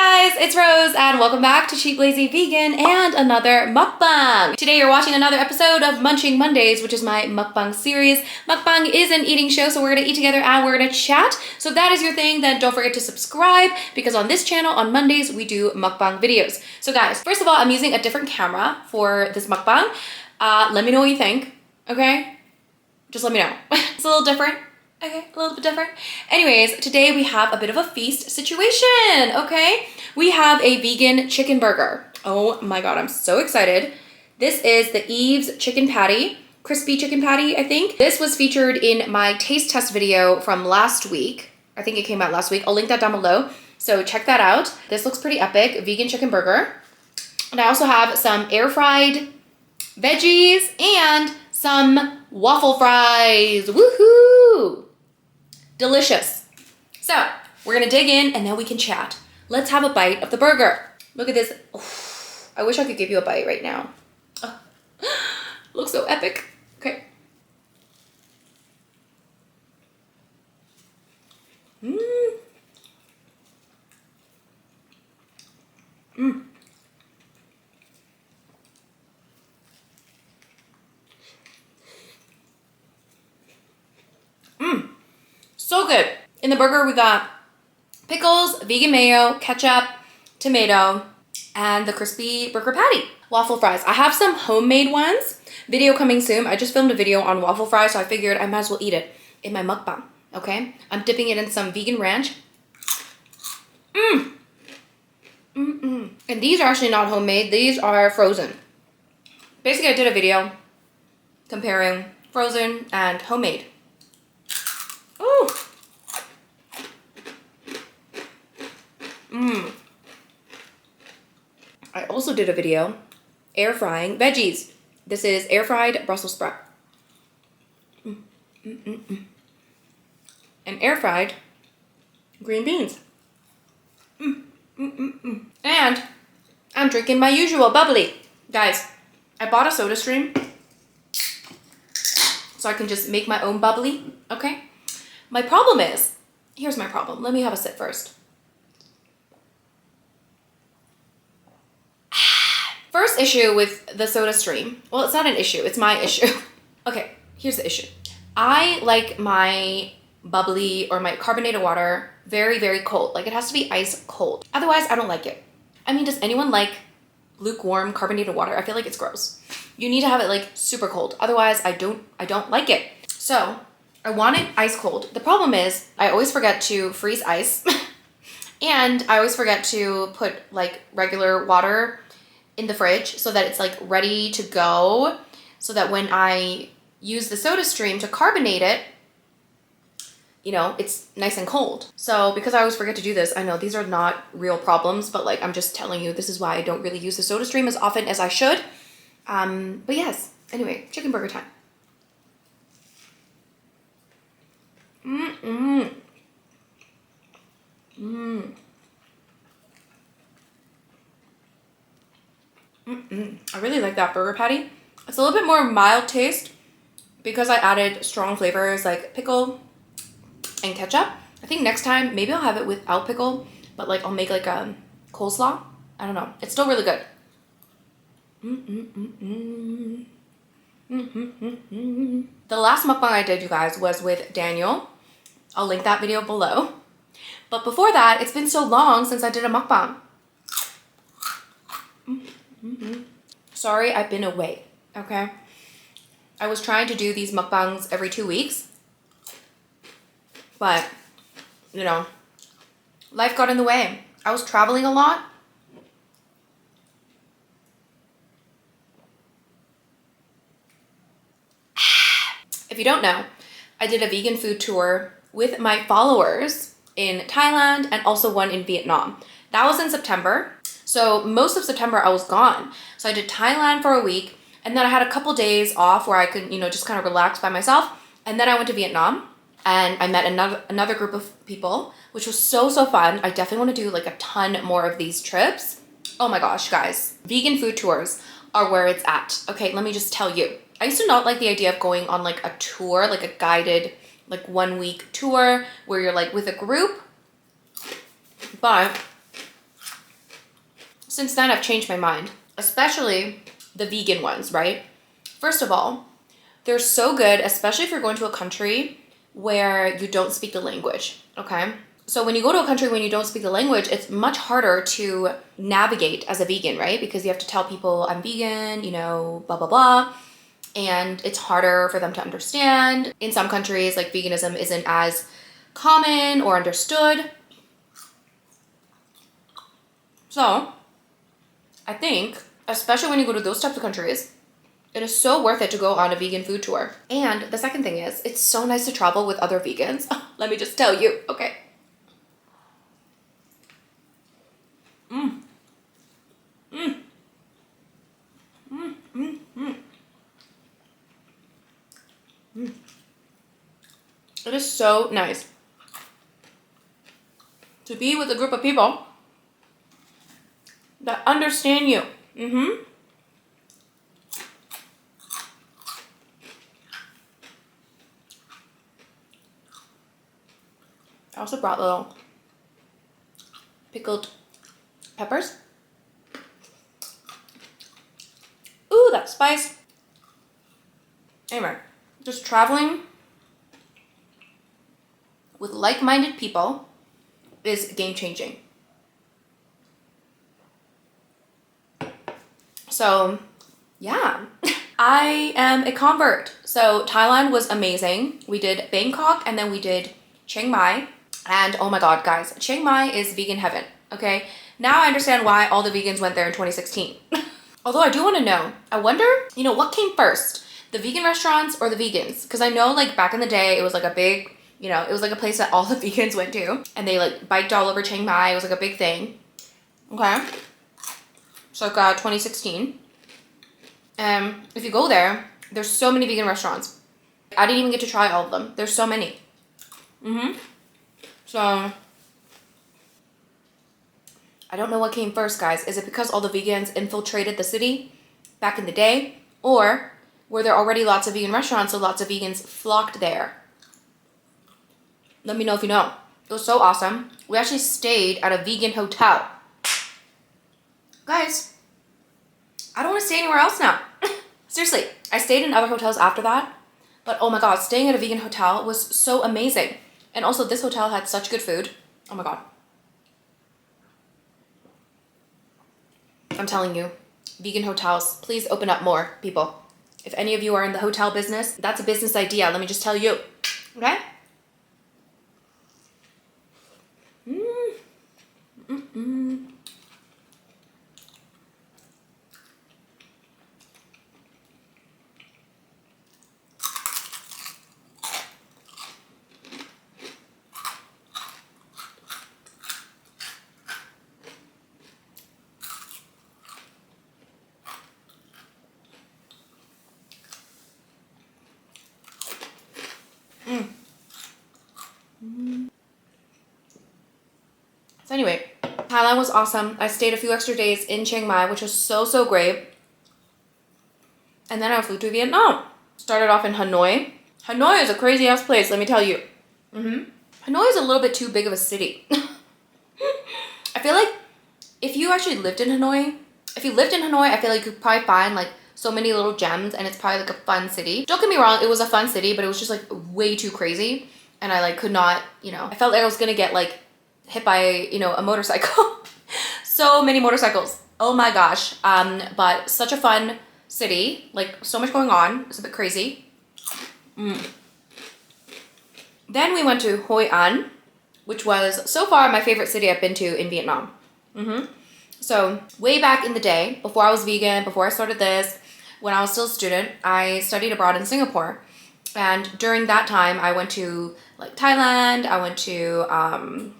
guys, it's Rose and welcome back to Cheap Lazy Vegan and another mukbang. Today you're watching another episode of Munching Mondays, which is my mukbang series. Mukbang is an eating show, so we're gonna eat together and we're gonna chat. So if that is your thing, then don't forget to subscribe because on this channel on Mondays we do mukbang videos. So guys, first of all, I'm using a different camera for this mukbang. Let me know what you think, okay? Just let me know. It's a little different. Okay, a little bit different. Anyways, today we have a bit of a feast situation, okay? We have a vegan chicken burger. Oh my God, I'm so excited. This is the Eve's chicken patty, crispy chicken patty, I think. This was featured in my taste test video from last week. I think it came out last week. I'll link that down below. So check that out. This looks pretty epic, vegan chicken burger. And I also have some air fried veggies and some waffle fries. Woohoo! Delicious. So we're gonna dig in and then we can chat. Let's have a bite of the burger. Look at this. Oof. I wish I could give you a bite right now. Oh. Looks so epic. Okay. Mmm. Mmm. Mmm. So good. In the burger, we got pickles, vegan mayo, ketchup, tomato, and the crispy burger patty. Waffle fries. I have some homemade ones. Video coming soon. I just filmed a video on waffle fries, so I figured I might as well eat it in my mukbang, okay? I'm dipping it in some vegan ranch. Mmm. Mmm. And these are actually not homemade. These are frozen. Basically, I did a video comparing frozen and homemade. Ooh. Mmm. I also did a video air frying veggies. This is air fried Brussels sprout. And air fried green beans. And I'm drinking my usual bubbly. Guys, I bought a SodaStream so I can just make my own bubbly, okay? My problem is, here's my problem. Let me have a sip first. First issue with the SodaStream. Well, it's not an issue, it's my issue. Okay, here's the issue. I like my bubbly or my carbonated water very, very cold. Like it has to be ice cold. Otherwise, I don't like it. I mean, does anyone like lukewarm carbonated water? I feel like it's gross. You need to have it like super cold. Otherwise, I don't like it. So I want it ice cold. The problem is I always forget to freeze ice and I always forget to put like regular water in the fridge so that it's like ready to go so that when I use the SodaStream to carbonate it, you know, it's nice and cold. So because I always forget to do this, I know these are not real problems, but like I'm just telling you, this is why I don't really use the SodaStream as often as I should. But yes, anyway, chicken burger time. I really like that burger patty. It's a little bit more mild taste because I added strong flavors like pickle and ketchup. I think next time, maybe I'll have it without pickle, but like I'll make like a coleslaw. I don't know. It's still really good. The last mukbang I did, you guys, was with Daniel. I'll link that video below. But before that, it's been so long since I did a mukbang. Sorry, I've been away, okay? I was trying to do these mukbangs every 2 weeks. But, you know, life got in the way. I was traveling a lot. If you don't know, I did a vegan food tour with my followers in Thailand and also one in Vietnam. That was in September. So most of September I was gone. So I did Thailand for a week and then I had a couple days off where I could, you know, just kind of relax by myself. And then I went to Vietnam and I met another group of people, which was so fun. I definitely want to do like a ton more of these trips. Oh my gosh, guys, vegan food tours are where it's at. Okay, let me just tell you. I used to not like the idea of going on like a tour, like a guided, like 1 week tour where you're like with a group. But Since then, I've changed my mind, especially the vegan ones, right? First of all, they're so good, especially if you're going to a country where you don't speak the language, okay? So when you go to a country when you don't speak the language, it's much harder to navigate as a vegan, right? Because you have to tell people I'm vegan, you know, blah, blah, blah. And it's harder for them to understand. In some countries, like veganism isn't as common or understood. So I think, especially when you go to those types of countries, it is so worth it to go on a vegan food tour. And the second thing is, it's so nice to travel with other vegans. Let me just tell you, okay? It is so nice to be with a group of people that understand you. I also brought little pickled peppers. Ooh, that spice. Anyway, just traveling with like-minded people is game-changing. So, yeah. I am a convert. So, Thailand was amazing. We did Bangkok and then we did Chiang Mai. And oh my god, guys, Chiang Mai is vegan heaven, okay? Now I understand why all the vegans went there in 2016. Although I do want to know, I wonder, you know, what came first? The vegan restaurants or the vegans? Because I know like back in the day, it was like a big, you know, it was like a place that all the vegans went to. And they like biked all over Chiang Mai. It was like a big thing. Okay. So like 2016. If you go there, there's so many vegan restaurants. I didn't even get to try all of them. There's so many. So, I don't know what came first, guys. Is it because all the vegans infiltrated the city back in the day? Or were there already lots of vegan restaurants, so lots of vegans flocked there? Let me know if you know. It was so awesome. We actually stayed at a vegan hotel. Guys, I don't want to stay anywhere else now. Seriously, I stayed in other hotels after that. But oh my god, staying at a vegan hotel was so amazing. And also, this hotel had such good food. Oh my god. I'm telling you, vegan hotels, please open up more, people. If any of you are in the hotel business, that's a business idea. Let me just tell you. Okay? So anyway, Thailand was awesome. I stayed a few extra days in Chiang Mai, which was so, so great. And then I flew to Vietnam. Started off in Hanoi. Hanoi is a crazy ass place, let me tell you. Hanoi is a little bit too big of a city. I feel like if you actually lived in Hanoi, I feel like you could probably find like so many little gems and it's probably like a fun city. Don't get me wrong, it was a fun city, but it was just like way too crazy. And I like could not, you know, I felt like I was gonna get like hit by, you know, a motorcycle. So many motorcycles. Oh my gosh. But such a fun city, like so much going on. It's a bit crazy. Then we went to Hoi An, which was so far my favorite city I've been to in Vietnam. So way back in the day, before I was vegan, before I started this, when I was still a student, I studied abroad in Singapore. And during that time, I went to like Thailand, I went to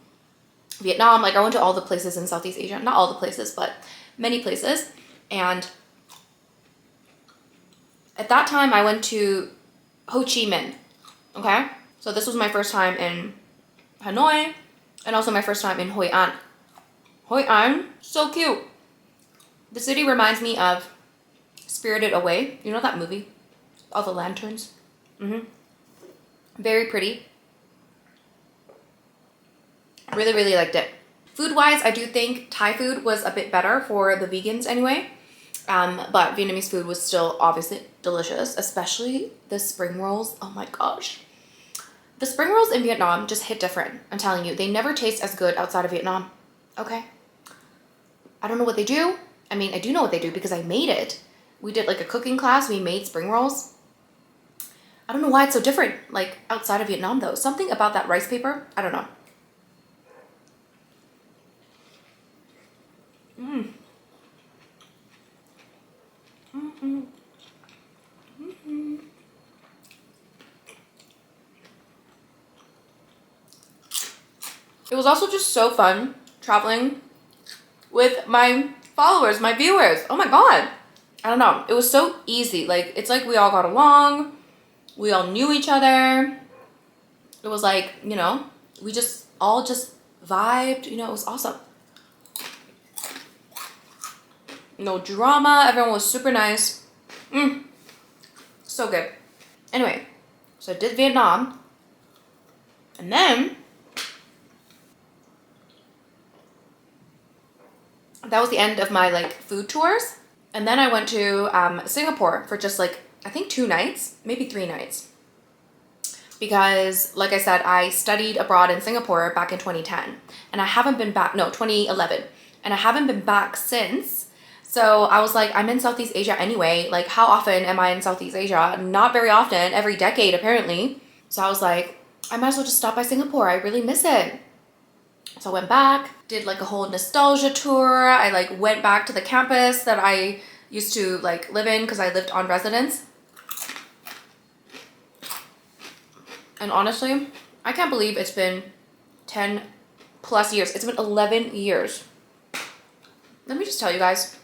Vietnam, like I went to all the places in Southeast Asia. Not all the places, but many places. And at that time, I went to Ho Chi Minh, okay? So this was my first time in Hanoi, and also my first time in Hoi An. Hoi An, so cute. The city reminds me of Spirited Away. You know that movie? All the lanterns. Very pretty. Really, really liked it. Food-wise, I do think Thai food was a bit better for the vegans anyway. But Vietnamese food was still obviously delicious, especially the spring rolls. Oh my gosh. The spring rolls in Vietnam just hit different. I'm telling you, they never taste as good outside of Vietnam. Okay. I don't know what they do. I mean, I do know what they do because I made it. We did like a cooking class. We made spring rolls. I don't know why it's so different, like outside of Vietnam though. Something about that rice paper. I don't know. It was also just so fun traveling with my followers, my viewers. Oh my God. I don't know. It was so easy. Like, it's like we all got along. We all knew each other. It was like, you know, we just all just vibed. You know, it was awesome. No drama. Everyone was super nice. So good. Anyway, so I did Vietnam. And then that was the end of my like food tours. And then I went to Singapore for just like, I think 2 nights, maybe 3 nights. Because like I said, I studied abroad in Singapore back in 2010. And I haven't been back, no, 2011. And I haven't been back since. So I was like, I'm in Southeast Asia anyway. Like, how often am I in Southeast Asia? Not very often, every decade apparently. So I was like, I might as well just stop by Singapore. I really miss it. So I went back, did like a whole nostalgia tour. I like went back to the campus that I used to like live in because I lived on residence. And honestly, I can't believe it's been 10 plus years. It's been 11 years. Let me just tell you guys,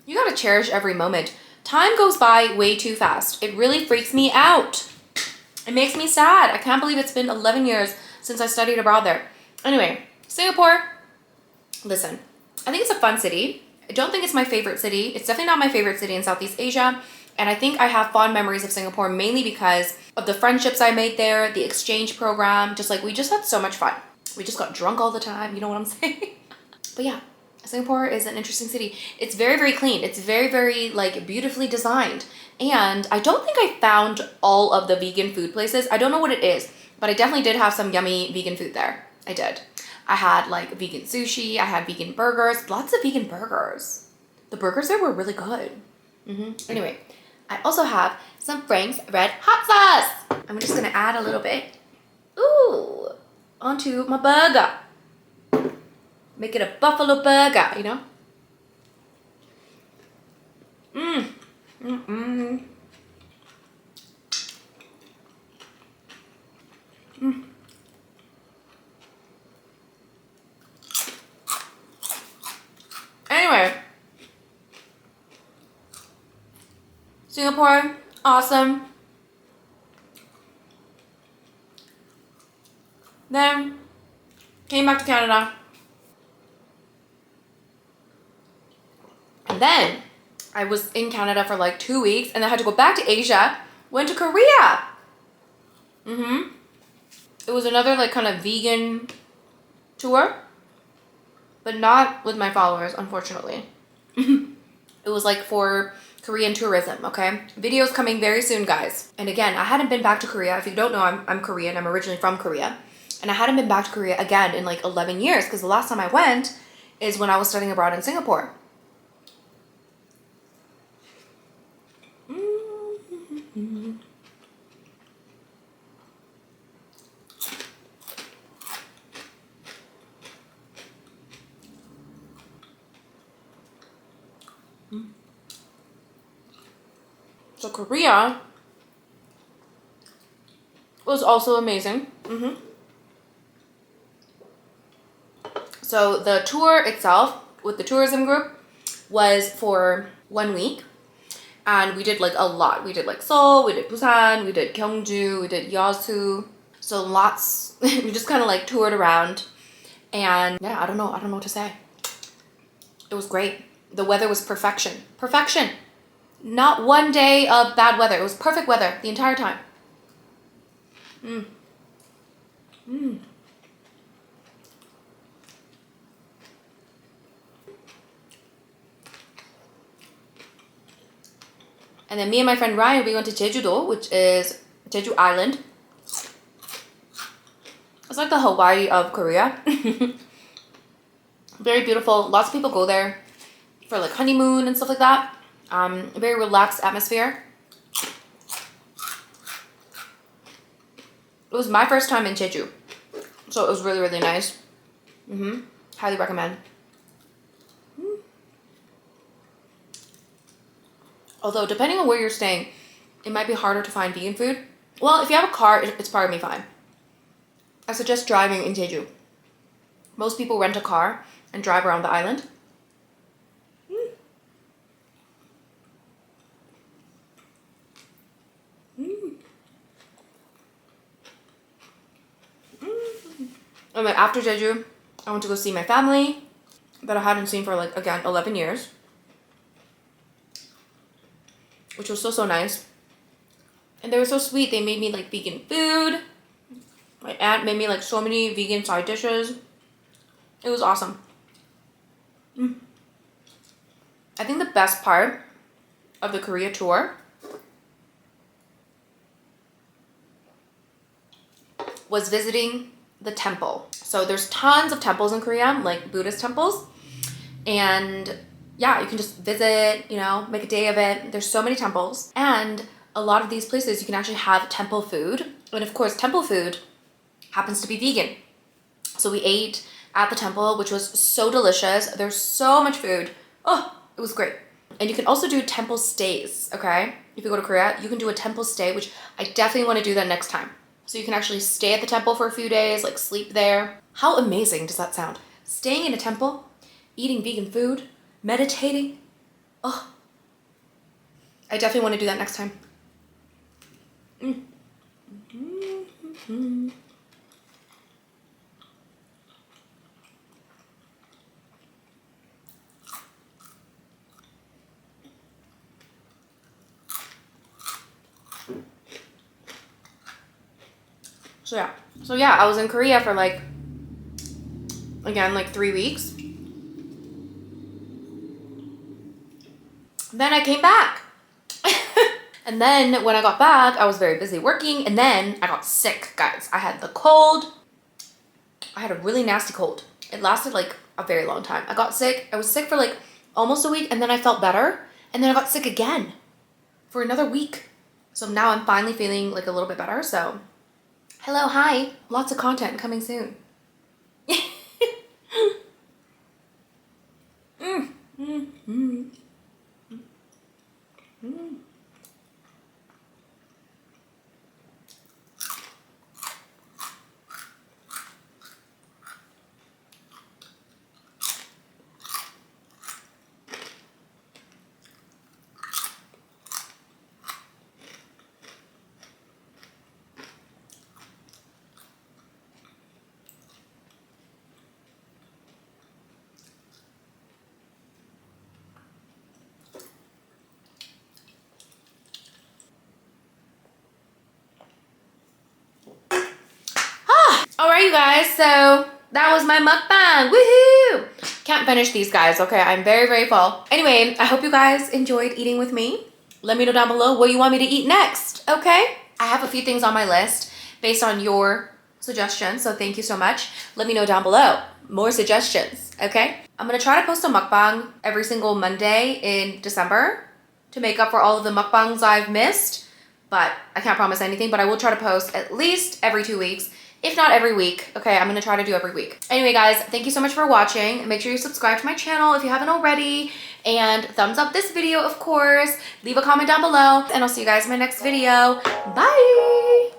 you gotta cherish every moment. Time goes by way too fast. It really freaks me out. It makes me sad. I can't believe it's been 11 years since I studied abroad there. Anyway, Singapore, listen, I think it's a fun city. I don't think it's my favorite city. It's definitely not my favorite city in Southeast Asia. And I think I have fond memories of Singapore mainly because of the friendships I made there, the exchange program, just like we just had so much fun. We just got drunk all the time, you know what I'm saying? But yeah, Singapore is an interesting city. It's very, very clean. It's very, very like beautifully designed. And I don't think I found all of the vegan food places. I don't know what it is, but I definitely did have some yummy vegan food there. I did. I had like vegan sushi. I had vegan burgers. Lots of vegan burgers. The burgers there were really good. Anyway, I also have some Frank's red hot sauce. I'm just gonna add a little bit. Ooh, onto my burger. Make it a buffalo burger, you know? Anyway, Singapore, awesome. Then came back to Canada. And then I was in Canada for like 2 weeks and then I had to go back to Asia, went to Korea. It was another like kind of vegan tour, but not with my followers, unfortunately. It was like for Korean tourism, okay? Videos coming very soon, guys. And again, I hadn't been back to Korea. If you don't know, I'm Korean. I'm originally from Korea. And I hadn't been back to Korea again in like 11 years because the last time I went is when I was studying abroad in Singapore. So Korea was also amazing. So the tour itself with the tourism group was for 1 week. And we did like a lot. We did like Seoul, we did Busan, we did Gyeongju, we did Yeosu. So lots, we just kind of like toured around. And yeah, I don't know what to say. It was great. The weather was perfection. Perfection. Not one day of bad weather. It was perfect weather the entire time. And then me and my friend Ryan, we went to Jeju-do, which is Jeju Island. It's like the Hawaii of Korea. Very beautiful. Lots of people go there for like honeymoon and stuff like that. Very relaxed atmosphere. It was my first time in Jeju, so it was really, really nice. Highly recommend. Although, depending on where you're staying, it might be harder to find vegan food. Well, if you have a car, it's probably fine. I suggest driving in Jeju. Most people rent a car and drive around the island. And then after Jeju, I went to go see my family that I hadn't seen for like, again, 11 years. Which was so, so nice. And they were so sweet. They made me like vegan food. My aunt made me like so many vegan side dishes. It was awesome. I think the best part of the Korea tour was visiting the temple. So there's tons of temples in Korea, like Buddhist temples. And yeah, you can just visit, you know, make a day of it. There's so many temples. And a lot of these places you can actually have temple food. And of course, temple food happens to be vegan. So we ate at the temple, which was so delicious. There's so much food. Oh, it was great. And you can also do temple stays, okay? If you go to Korea, you can do a temple stay, which I definitely want to do that next time. So you can actually stay at the temple for a few days, like sleep there. How amazing does that sound? Staying in a temple, eating vegan food, meditating. Oh, I definitely want to do that next time. So yeah, I was in Korea for like, again, like 3 weeks. Then I came back. And then when I got back, I was very busy working, and then I got sick, guys. I had the cold. I had a really nasty cold. It lasted like a very long time. I got sick. I was sick for like almost a week, and then I felt better. And then I got sick again for another week. So now I'm finally feeling like a little bit better. So hello, hi. Lots of content coming soon. Alright, you guys, so that was my mukbang. Woohoo! Can't finish these, guys, okay? I'm very, very full. Anyway, I hope you guys enjoyed eating with me. Let me know down below what you want me to eat next, okay? I have a few things on my list based on your suggestions, so thank you so much. Let me know down below. More suggestions, okay? I'm gonna try to post a mukbang every single Monday in December to make up for all of the mukbangs I've missed, but I can't promise anything, but I will try to post at least every 2 weeks. If not every week. Okay, I'm gonna try to do every week. Anyway, guys, thank you so much for watching. Make sure you subscribe to my channel if you haven't already. And thumbs up this video, of course. Leave a comment down below. And I'll see you guys in my next video. Bye!